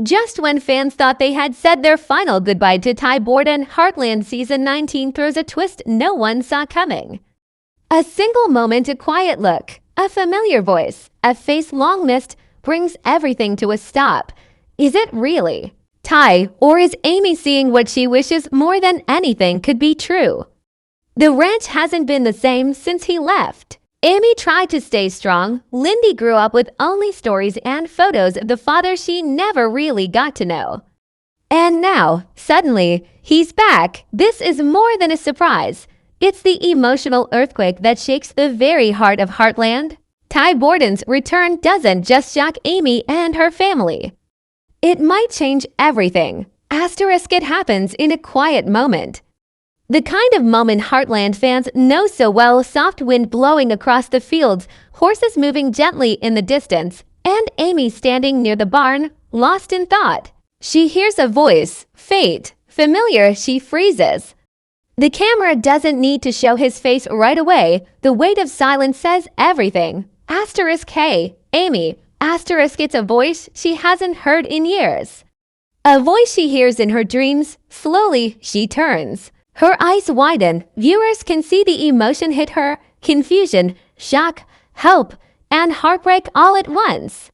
Just when fans thought they had said their final goodbye to Ty Borden, Heartland Season 19 throws a twist no one saw coming. A single moment, a quiet look, a familiar voice, a face long missed, brings everything to a stop. Is it really Ty, or is Amy seeing what she wishes more than anything could be true? The ranch hasn't been the same since he left. Amy tried to stay strong. Lindy grew up with only stories and photos of the father she never really got to know. And now, suddenly, he's back. This is more than a surprise. It's the emotional earthquake that shakes the very heart of Heartland. Ty Borden's return doesn't just shock Amy and her family. It might change everything. It happens in a quiet moment. The kind of moment Heartland fans know so well: soft wind blowing across the fields, horses moving gently in the distance, and Amy standing near the barn, lost in thought. She hears a voice, faint, familiar. She freezes. The camera doesn't need to show his face right away. The weight of silence says everything. Hey, Amy. It's a voice she hasn't heard in years. A voice she hears in her dreams. Slowly, she turns. Her eyes widen. Viewers can see the emotion hit her: confusion, shock, hope, and heartbreak all at once.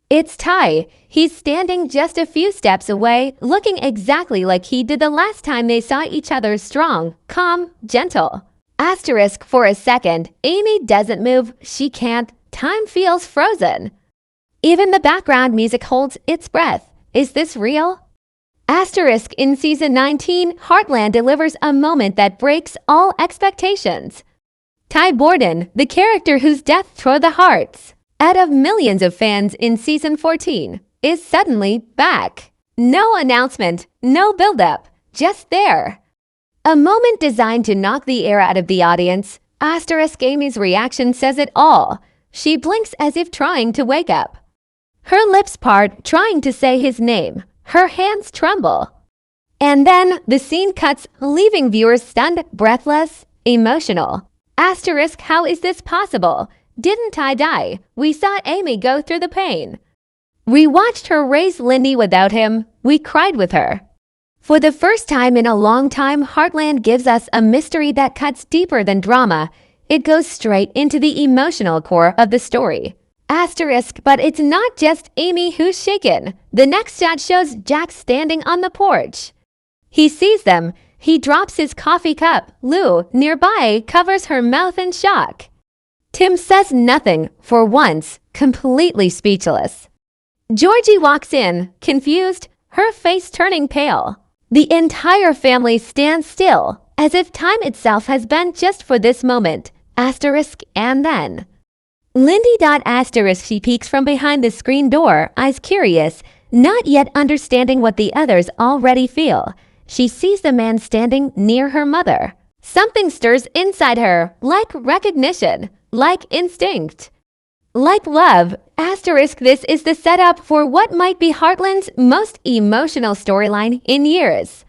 It's Ty. He's standing just a few steps away, looking exactly like he did the last time they saw each other: strong, calm, gentle. For a second, Amy doesn't move. She can't. Time feels frozen. Even the background music holds its breath. Is this real? In Season 19, Heartland delivers a moment that breaks all expectations. Ty Borden, the character whose death tore the hearts out of millions of fans in Season 14, is suddenly back. No announcement, no build-up, just there. A moment designed to knock the air out of the audience. Amy's reaction says it all. She blinks as if trying to wake up. Her lips part, trying to say his name. Her hands tremble. And then the scene cuts, leaving viewers stunned, breathless, emotional. How is this possible? Didn't Ty die? We saw Amy go through the pain. We watched her raise Lindy without him. We cried with her. For the first time in a long time, Heartland gives us a mystery that cuts deeper than drama. It goes straight into the emotional core of the story. But it's not just Amy who's shaken. The next shot shows Jack standing on the porch. He sees them. He drops his coffee cup. Lou, nearby, covers her mouth in shock. Tim says nothing, for once, completely speechless. Georgie walks in, confused, her face turning pale. The entire family stands still, as if time itself has been just for this moment. And then Lindy. She peeks from behind the screen door, eyes curious, not yet understanding what the others already feel. She sees the man standing near her mother. Something stirs inside her, like recognition, like instinct, like love. This is the setup for what might be Heartland's most emotional storyline in years.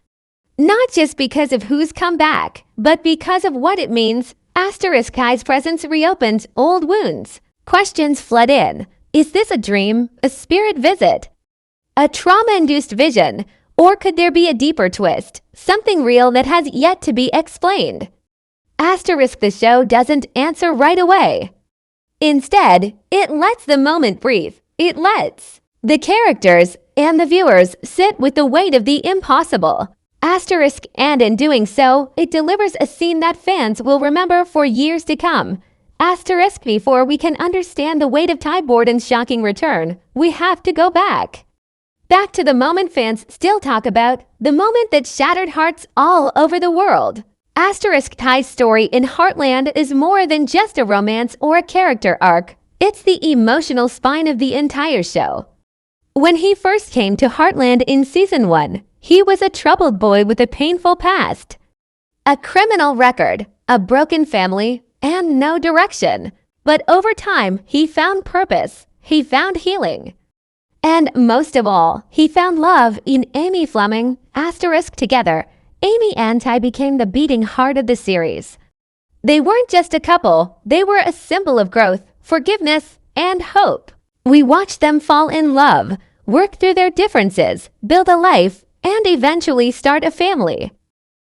Not just because of who's come back, but because of what it means. Kai's presence reopens old wounds. Questions flood in. Is this a dream, a spirit visit, a trauma-induced vision, or could there be a deeper twist, something real that has yet to be explained? The show doesn't answer right away. Instead, it lets the moment breathe. It lets the characters and the viewers sit with the weight of the impossible. And in doing so, it delivers a scene that fans will remember for years to come. Before we can understand the weight of Ty Borden's shocking return, we have to go back. Back to the moment fans still talk about, the moment that shattered hearts all over the world. Ty's story in Heartland is more than just a romance or a character arc. It's the emotional spine of the entire show. When he first came to Heartland in Season 1, he was a troubled boy with a painful past, a criminal record, a broken family, and no direction. But over time, he found purpose. He found healing. And most of all, he found love in Amy Fleming. Together, Amy and Ty became the beating heart of the series. They weren't just a couple, they were a symbol of growth, forgiveness, and hope. We watched them fall in love. work through their differences, build a life, and eventually start a family.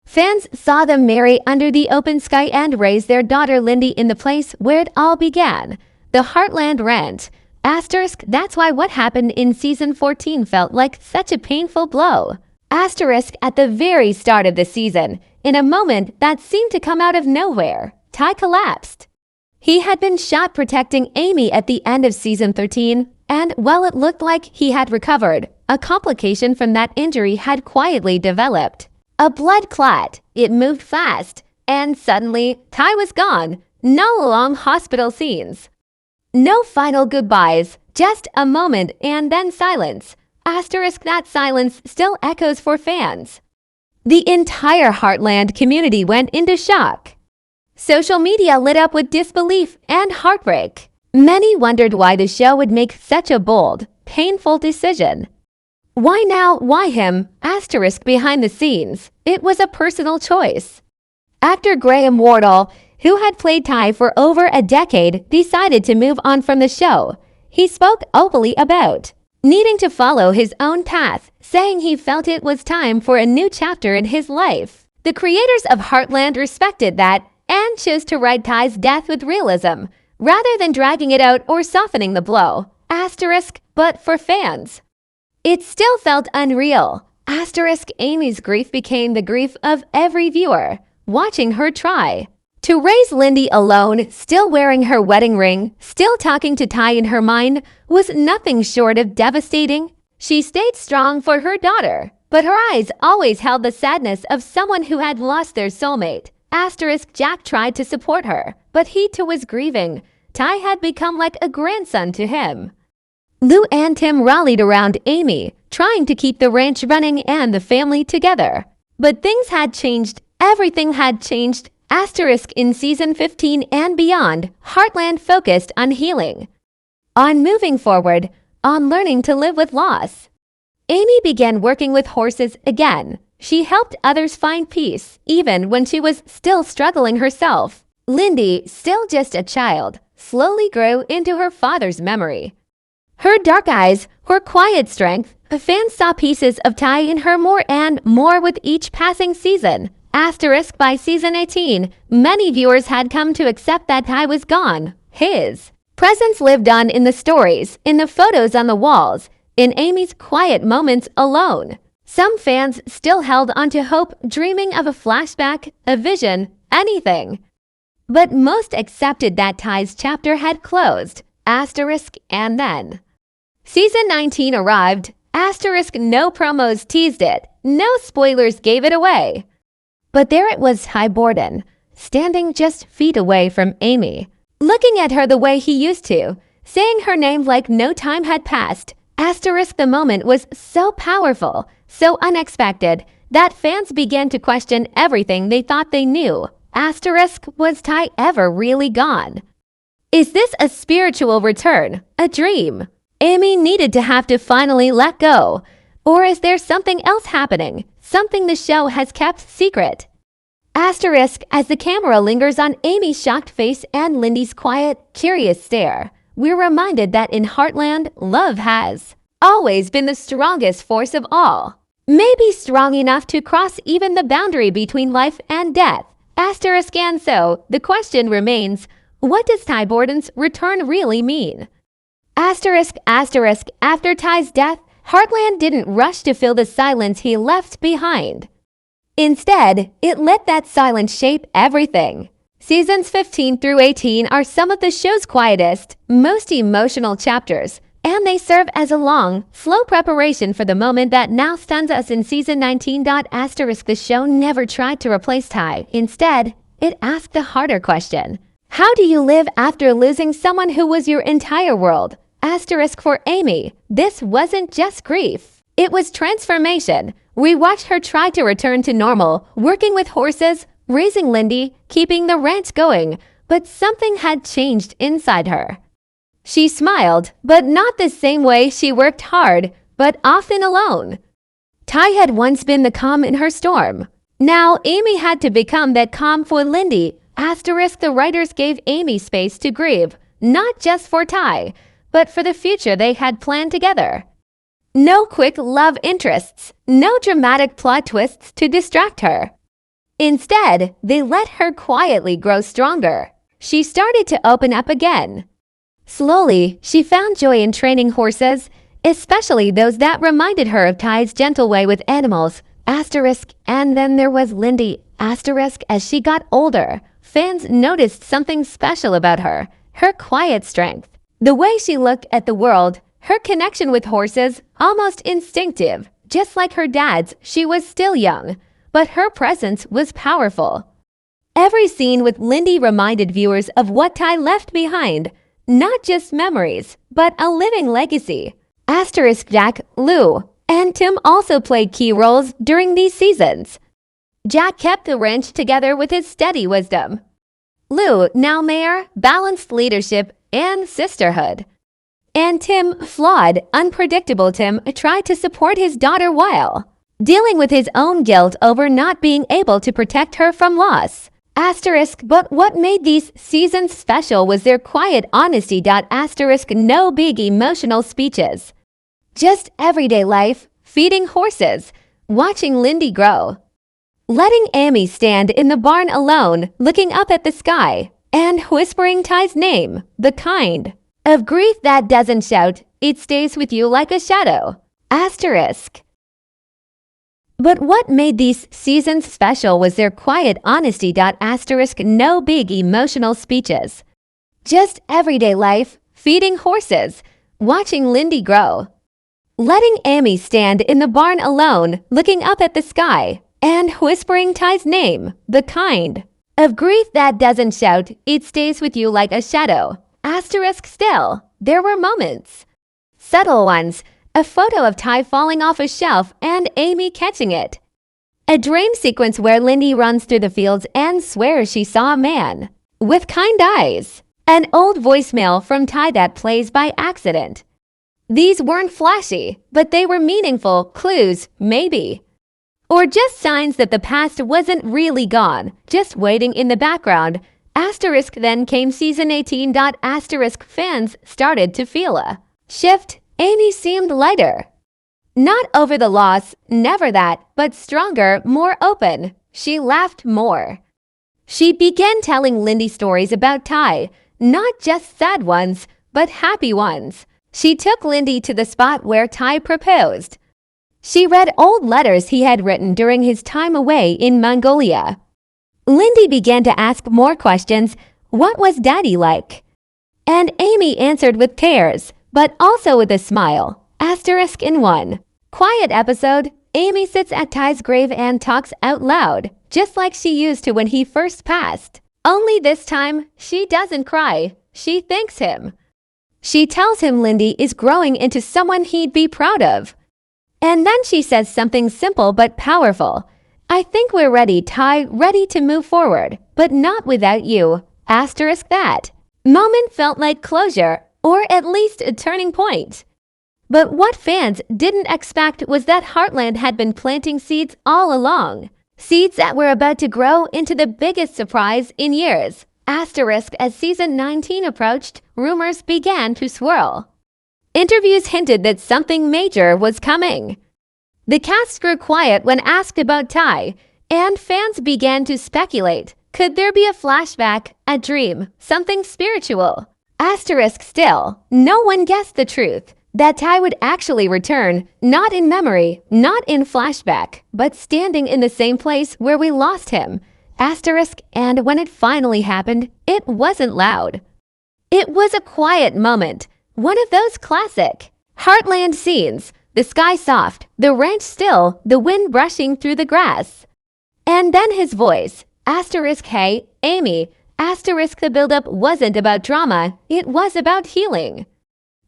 Fans saw them marry under the open sky and raise their daughter Lindy in the place where it all began, the Heartland Ranch. Asterisk, that's why what happened in season 14 felt like such a painful blow. Asterisk, at the very start of the season, in a moment that seemed to come out of nowhere, Ty collapsed. He had been shot protecting Amy at the end of season 13, and while it looked like he had recovered, a complication from that injury had quietly developed. A blood clot. It moved fast, and suddenly, Ty was gone. No long hospital scenes. No final goodbyes, just a moment and then silence. Asterisk, that silence still echoes for fans. The entire Heartland community went into shock. Social media lit up with disbelief and heartbreak. Many wondered why the show would make such a bold, painful decision. Why now? Why him? Asterisk, behind the scenes, it was a personal choice. Actor Graham Wardle, who had played Ty for over a decade, decided to move on from the show. He spoke openly about needing to follow his own path, saying he felt it was time for a new chapter in his life. The creators of Heartland respected that and chose to write Ty's death with realism, rather than dragging it out or softening the blow. Asterisk, but for fans, it still felt unreal. Asterisk, Amy's grief became the grief of every viewer, watching her try to raise Lindy alone, still wearing her wedding ring, still talking to Ty in her mind, was nothing short of devastating. She stayed strong for her daughter, but her eyes always held the sadness of someone who had lost their soulmate. Asterisk, Jack tried to support her, but he too was grieving. Ty had become like a grandson to him. Lou and Tim rallied around Amy, trying to keep the ranch running and the family together. But things had changed. Everything had changed. Asterisk, in season 15 and beyond, Heartland focused on healing, on moving forward, on learning to live with loss. Amy began working with horses again. She helped others find peace, even when she was still struggling herself. Lindy, still just a child, slowly grew into her father's memory. Her dark eyes, her quiet strength, fans saw pieces of Ty in her more and more with each passing season. Asterisk, by season 18, many viewers had come to accept that Ty was gone. His presence lived on in the stories, in the photos on the walls, in Amy's quiet moments alone. Some fans still held onto hope, dreaming of a flashback, a vision, anything. But most accepted that Ty's chapter had closed. Asterisk, and then season 19 arrived. Asterisk, no promos teased it. No spoilers gave it away. But there it was, Ty Borden, standing just feet away from Amy, looking at her the way he used to, saying her name like no time had passed. Asterisk, the moment was so powerful, so unexpected, that fans began to question everything they thought they knew. Asterisk, was Ty ever really gone? Is this a spiritual return, a dream Amy needed to have to finally let go? Or is there something else happening, something the show has kept secret? Asterisk, as the camera lingers on Amy's shocked face and Lindy's quiet, curious stare, we're reminded that in Heartland, love has always been the strongest force of all. Maybe strong enough to cross even the boundary between life and death. Asterisk, and so, the question remains, what does Ty Borden's return really mean? Asterisk, after Ty's death, Heartland didn't rush to fill the silence he left behind. Instead, it let that silence shape everything. Seasons 15 through 18 are some of the show's quietest, most emotional chapters, and they serve as a long, slow preparation for the moment that now stuns us in season 19. Asterisk, the show never tried to replace Ty. Instead, it asked the harder question. How do you live after losing someone who was your entire world? Asterisk, for Amy, this wasn't just grief. It was transformation. We watched her try to return to normal, working with horses, raising Lindy, keeping the ranch going, but something had changed inside her. She smiled, but not the same way. She worked hard, but often alone. Ty had once been the calm in her storm. Now Amy had to become that calm for Lindy. Asterisk, the writers gave Amy space to grieve, not just for Ty, but for the future they had planned together. No quick love interests, no dramatic plot twists to distract her. Instead, they let her quietly grow stronger. She started to open up again. Slowly, she found joy in training horses, especially those that reminded her of Ty's gentle way with animals. And then there was Lindy. As she got older, fans noticed something special about her, her quiet strength. The way she looked at the world, her connection with horses, almost instinctive. Just like her dad's, she was still young, but her presence was powerful. Every scene with Lindy reminded viewers of what Ty left behind, not just memories, but a living legacy. Jack, Lou, and Tim also played key roles during these seasons. Jack kept the ranch together with his steady wisdom. Lou, now mayor, balanced leadership and sisterhood. And Tim, flawed, unpredictable Tim, tried to support his daughter while dealing with his own guilt over not being able to protect her from loss. But what made these seasons special was their quiet honesty. No big emotional speeches. Just everyday life, feeding horses, watching Lindy grow, letting Amy stand in the barn alone, looking up at the sky, and whispering Ty's name, the kind of grief that doesn't shout, it stays with you like a shadow. But what made these seasons special was their quiet honesty. No big emotional speeches. Just everyday life, feeding horses, watching Lindy grow, letting Amy stand in the barn alone, looking up at the sky, and whispering Ty's name, the kind of grief that doesn't shout, it stays with you like a shadow. Still, there were moments. Subtle ones. A photo of Ty falling off a shelf and Amy catching it. A dream sequence where Lindy runs through the fields and swears she saw a man with kind eyes. An old voicemail from Ty that plays by accident. These weren't flashy, but they were meaningful clues, maybe. Or just signs that the past wasn't really gone, just waiting in the background. Then came season 18. Fans started to feel a shift. Amy seemed lighter. Not over the loss, never that, but stronger, more open. She laughed more. She began telling Lindy stories about Ty, not just sad ones, but happy ones. She took Lindy to the spot where Ty proposed. She read old letters he had written during his time away in Mongolia. Lindy began to ask more questions. What was Daddy like? And Amy answered with tears, but also with a smile. In one quiet episode, Amy sits at Ty's grave and talks out loud, just like she used to when he first passed. Only this time, she doesn't cry. She thanks him. She tells him Lindy is growing into someone he'd be proud of. And then she says something simple but powerful. I think we're ready, Ty, ready to move forward, but not without you. That moment felt like closure, or at least a turning point. But what fans didn't expect was that Heartland had been planting seeds all along. Seeds that were about to grow into the biggest surprise in years. As season 19 approached, rumors began to swirl. Interviews hinted that something major was coming. The cast grew quiet when asked about Ty, and fans began to speculate. Could there be a flashback, a dream, something spiritual? Still, no one guessed the truth. That Ty would actually return, not in memory, not in flashback, but standing in the same place where we lost him. And when it finally happened, it wasn't loud. It was a quiet moment, one of those classic Heartland scenes, the sky soft, the ranch still, the wind brushing through the grass. And then his voice, hey, Amy, the buildup wasn't about drama, it was about healing.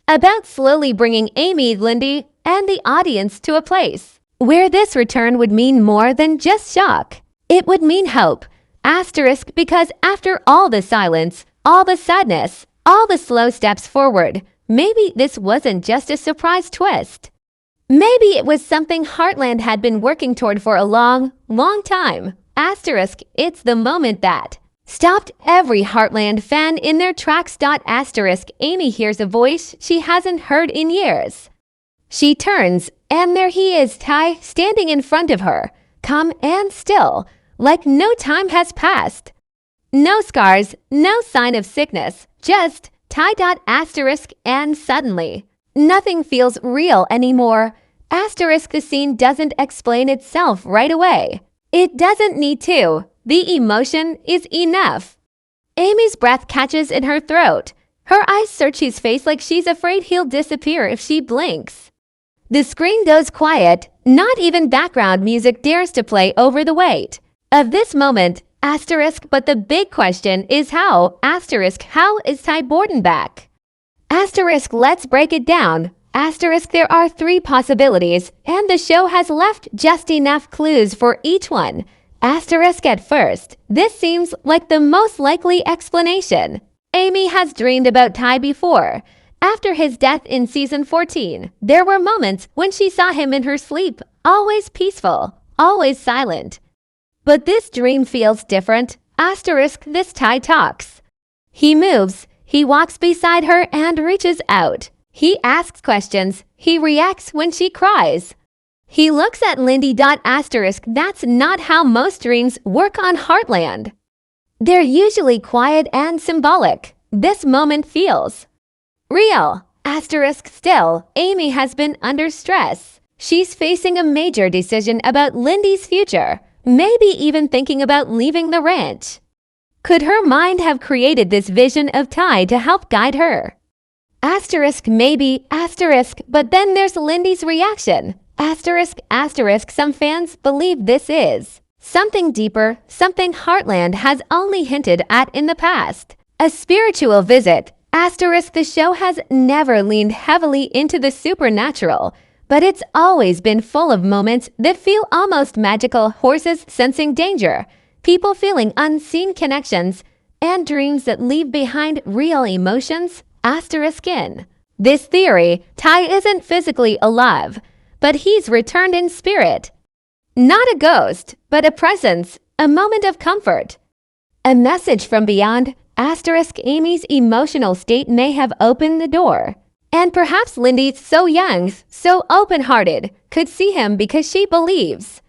About slowly bringing Amy, Lindy, and the audience to a place where this return would mean more than just shock. It would mean hope. Because after all the silence, all the sadness, all the slow steps forward, maybe this wasn't just a surprise twist. Maybe it was something Heartland had been working toward for a long, long time. It's the moment that stopped every Heartland fan in their tracks. Amy hears a voice she hasn't heard in years. She turns, and there he is, Ty, standing in front of her, calm and still, like no time has passed. No scars, no sign of sickness, just Ty. And suddenly, nothing feels real anymore. The scene doesn't explain itself right away. It doesn't need to. The emotion is enough. Amy's breath catches in her throat. Her eyes search his face like she's afraid he'll disappear if she blinks. The screen goes quiet. Not even background music dares to play over the weight of this moment. But the big question is how? How is Ty Borden back? Let's break it down. There are 3 possibilities, and the show has left just enough clues for each one. At first, this seems like the most likely explanation. Amy has dreamed about Ty before. After his death in season 14, there were moments when she saw him in her sleep, always peaceful, always silent. But this dream feels different. This Ty talks. He moves, he walks beside her and reaches out. He asks questions, he reacts when she cries. He looks at Lindy. That's not how most dreams work on Heartland. They're usually quiet and symbolic. This moment feels real. Still, Amy has been under stress. She's facing a major decision about Lindy's future, maybe even thinking about leaving the ranch. Could her mind have created this vision of Ty to help guide her? Maybe, but then there's Lindy's reaction. Some fans believe this is something deeper, something Heartland has only hinted at in the past. A spiritual visit. The show has never leaned heavily into the supernatural, but it's always been full of moments that feel almost magical. Horses sensing danger, people feeling unseen connections, and dreams that leave behind real emotions. In this theory, Ty isn't physically alive, but he's returned in spirit. Not a ghost, but a presence, a moment of comfort. A message from beyond. Amy's emotional state may have opened the door. And perhaps Lindy, so young, so open-hearted, could see him because she believes.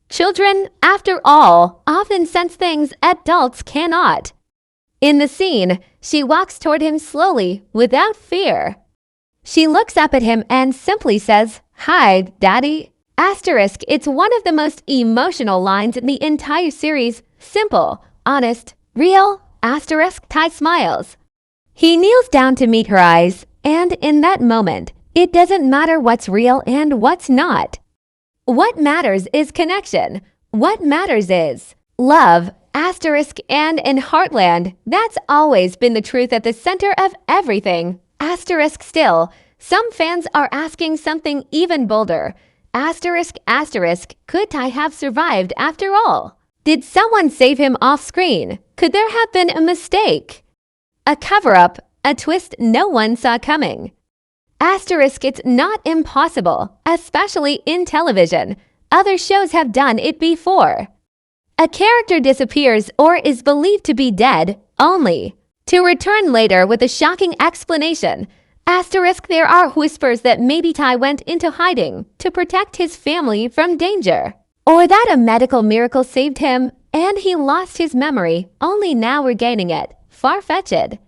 Children, after all, often sense things adults cannot. In the scene, she walks toward him slowly, without fear. She looks up at him and simply says, "Hi, Daddy." It's one of the most emotional lines in the entire series. Simple, honest, real. Ty smiles. He kneels down to meet her eyes, and in that moment, it doesn't matter what's real and what's not. What matters is connection. What matters is love. And in Heartland, that's always been the truth at the center of everything. Still, some fans are asking something even bolder. Could Ty have survived after all? Did someone save him off screen? Could there have been a mistake? A cover-up, a twist no one saw coming. It's not impossible, especially in television. Other shows have done it before. A character disappears or is believed to be dead, only to return later with a shocking explanation. There are whispers that maybe Ty went into hiding to protect his family from danger. Or that a medical miracle saved him and he lost his memory, only now regaining it. Far-fetched.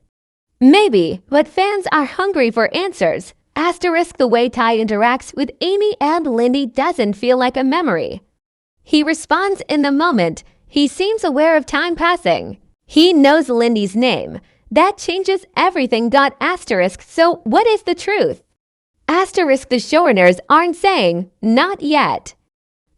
Maybe, but fans are hungry for answers. The way Ty interacts with Amy and Lindy doesn't feel like a memory. He responds in the moment. He seems aware of time passing. He knows Lindy's name. That changes everything. So what is the truth? The showrunners aren't saying, not yet.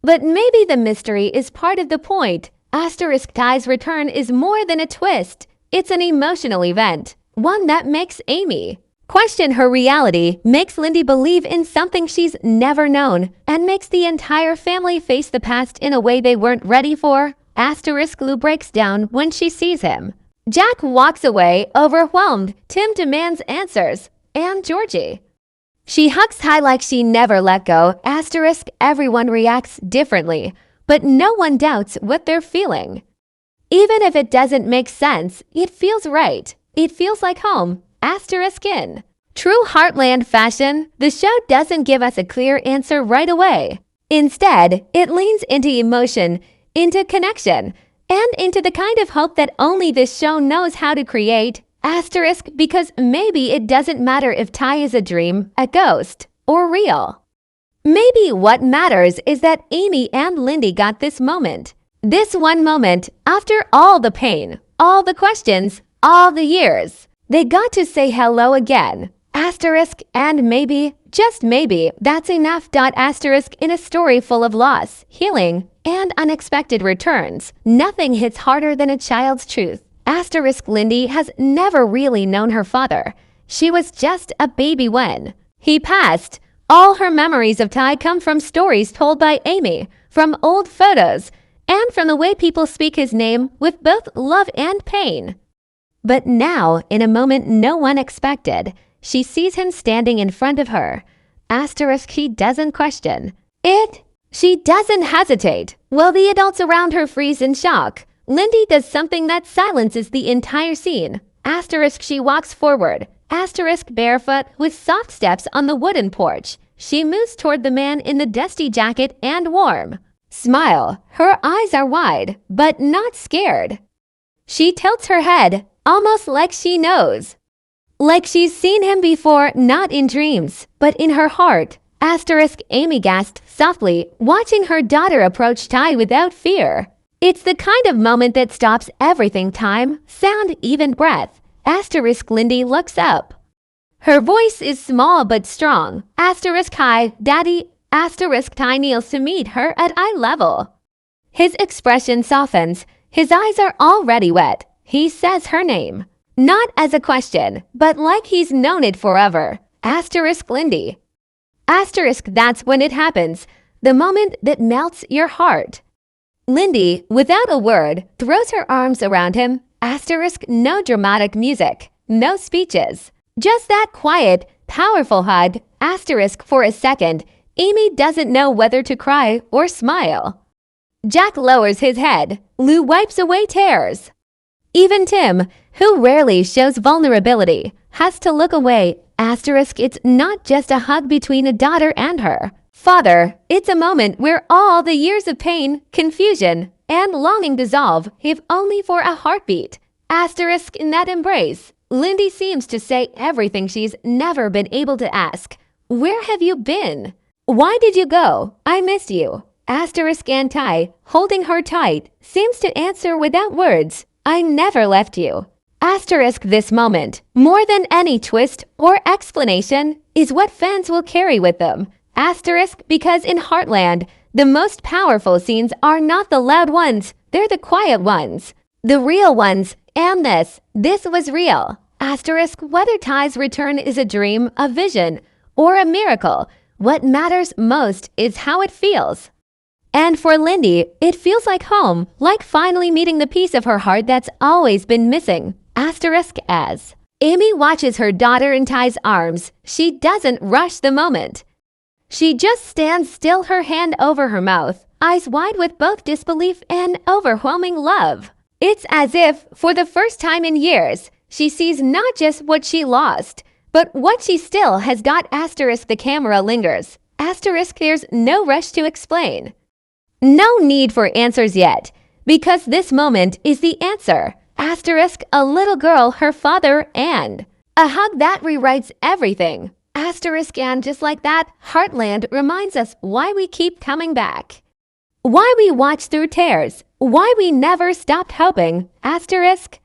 But maybe the mystery is part of the point. Ty's return is more than a twist. It's an emotional event, one that makes Amy question her reality, makes Lindy believe in something she's never known, and makes the entire family face the past in a way they weren't ready for. Lou breaks down when she sees him. Jack walks away, overwhelmed. Tim demands answers. And Georgie. She hugs Ty like she never let go. Everyone reacts differently, but no one doubts what they're feeling. Even if it doesn't make sense, it feels right. It feels like home. In True Heartland fashion, the show doesn't give us a clear answer right away. Instead, it leans into emotion, into connection, and into the kind of hope that only this show knows how to create. Asterisk because maybe it doesn't matter if Ty is a dream, a ghost, or real. Maybe what matters is that Amy and Lindy got this moment. This one moment, after all the pain, all the questions, all the years. They got to say hello again. Asterisk and maybe, just maybe, that's enough. Asterisk in a story full of loss, healing, and unexpected returns. Nothing hits harder than a child's truth. Asterisk Lindy has never really known her father. She was just a baby when he passed. All her memories of Ty come from stories told by Amy, from old photos, and from the way people speak his name with both love and pain. But now, in a moment no one expected, she sees him standing in front of her. Asterisk he doesn't question it. She doesn't hesitate. While the adults around her freeze in shock, Lindy does something that silences the entire scene. Asterisk she walks forward. Asterisk barefoot with soft steps on the wooden porch. She moves toward the man in the dusty jacket and warm smile. Her eyes are wide, but not scared. She tilts her head, almost like she knows. Like she's seen him before, not in dreams, but in her heart. Asterisk Amy gasped softly, watching her daughter approach Ty without fear. It's the kind of moment that stops everything: time, sound, even breath. Asterisk Lindy looks up. Her voice is small but strong. Asterisk hi, Daddy. Asterisk Ty kneels to meet her at eye level. His expression softens. His eyes are already wet. He says her name. Not as a question, but like he's known it forever. Asterisk Lindy. Asterisk that's when it happens. The moment that melts your heart. Lindy, without a word, throws her arms around him. Asterisk no dramatic music, no speeches. Just that quiet, powerful hug. Asterisk for a second, Amy doesn't know whether to cry or smile. Jack lowers his head. Lou wipes away tears. Even Tim, who rarely shows vulnerability, has to look away. Asterisk it's not just a hug between a daughter and her father. It's a moment where all the years of pain, confusion, and longing dissolve, if only for a heartbeat. Asterisk in that embrace, Lindy seems to say everything she's never been able to ask. Where have you been? Why did you go? I missed you. Asterisk and Ty, holding her tight, seems to answer without words. I never left you. Asterisk this moment, more than any twist or explanation, is what fans will carry with them. Asterisk because in Heartland, the most powerful scenes are not the loud ones, they're the quiet ones. The real ones, and this was real. Asterisk whether Ty's return is a dream, a vision, or a miracle, what matters most is how it feels. And for Lindy, it feels like home, like finally meeting the piece of her heart that's always been missing. Asterisk as Amy watches her daughter in Ty's arms, she doesn't rush the moment. She just stands still, her hand over her mouth, eyes wide with both disbelief and overwhelming love. It's as if, for the first time in years, she sees not just what she lost, but what she still has got. Asterisk the camera lingers. Asterisk there's no rush to explain. No need for answers yet, because this moment is the answer. Asterisk a little girl, her father, and a hug that rewrites everything. Asterisk and just like that, Heartland reminds us why we keep coming back. Why we watch through tears. Why we never stopped hoping. Asterisk